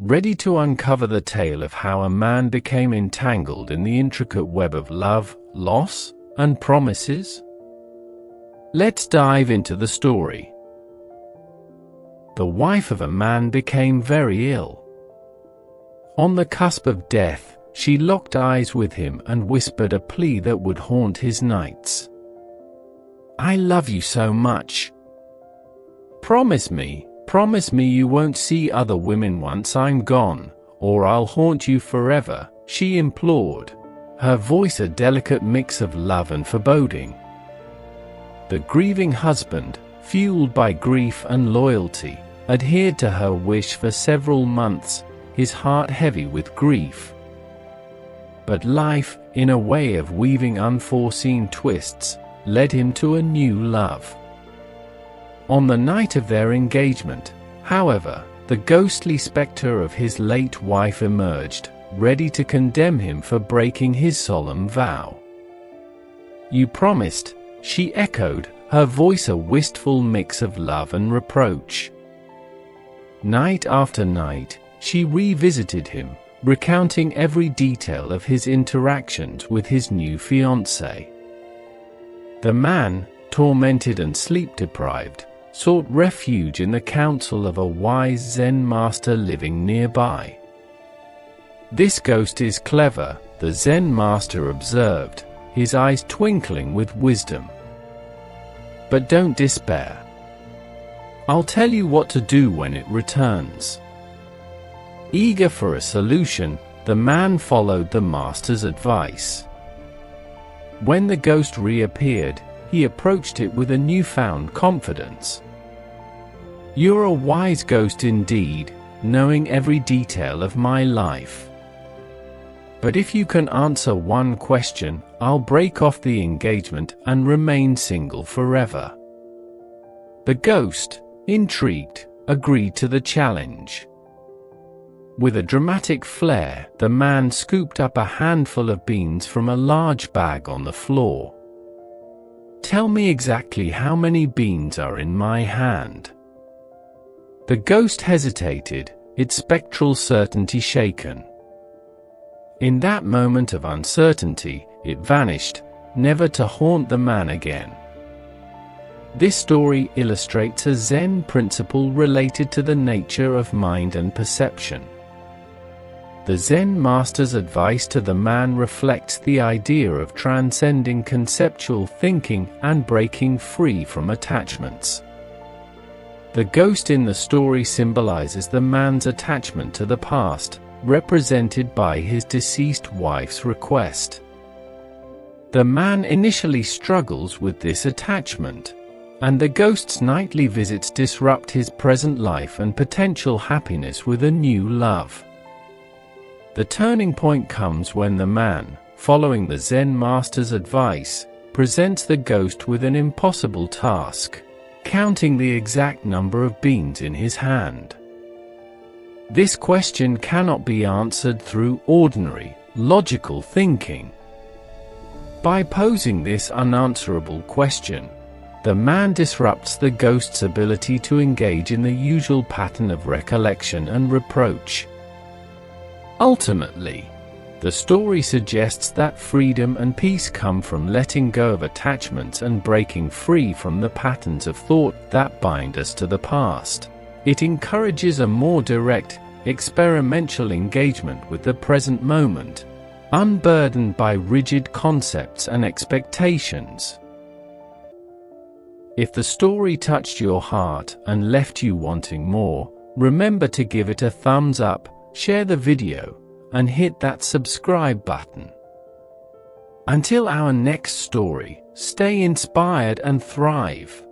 ready to uncover the tale of how a man became entangled in the intricate web of love, loss, and promises? Let's dive into the story. The wife of a man became very ill. On the cusp of death, she locked eyes with him and whispered a plea that would haunt his nights. "I love you so much. Promise me you won't see other women once I'm gone, or I'll haunt you forever," she implored, her voice a delicate mix of love and foreboding. The grieving husband, fueled by grief and loyalty, adhered to her wish for several months, his heart heavy with grief. But life, in a way of weaving unforeseen twists, led him to a new love. On the night of their engagement, however, the ghostly specter of his late wife emerged, ready to condemn him for breaking his solemn vow. "You promised," she echoed, her voice a wistful mix of love and reproach. Night after night, she revisited him, recounting every detail of his interactions with his new fiancée. The man, tormented and sleep-deprived, sought refuge in the counsel of a wise Zen master living nearby. "This ghost is clever," the Zen master observed, his eyes twinkling with wisdom. "But don't despair. I'll tell you what to do when it returns." Eager for a solution, the man followed the master's advice. When the ghost reappeared, he approached it with a newfound confidence. "You're a wise ghost indeed, knowing every detail of my life. But if you can answer one question, I'll break off the engagement and remain single forever." The ghost, intrigued, agreed to the challenge. With a dramatic flair, the man scooped up a handful of beans from a large bag on the floor. "Tell me exactly how many beans are in my hand." The ghost hesitated, its spectral certainty shaken. In that moment of uncertainty, it vanished, never to haunt the man again. This story illustrates a Zen principle related to the nature of mind and perception. The Zen master's advice to the man reflects the idea of transcending conceptual thinking and breaking free from attachments. The ghost in the story symbolizes the man's attachment to the past, represented by his deceased wife's request. The man initially struggles with this attachment, and the ghost's nightly visits disrupt his present life and potential happiness with a new love. The turning point comes when the man, following the Zen master's advice, presents the ghost with an impossible task: counting the exact number of beans in his hand. This question cannot be answered through ordinary, logical thinking. By posing this unanswerable question, the man disrupts the ghost's ability to engage in the usual pattern of recollection and reproach. Ultimately, the story suggests that freedom and peace come from letting go of attachments and breaking free from the patterns of thought that bind us to the past. It encourages a more direct, experimental engagement with the present moment, unburdened by rigid concepts and expectations. If the story touched your heart and left you wanting more, remember to give it a thumbs up, share the video, and hit that subscribe button. Until our next story, stay inspired and thrive.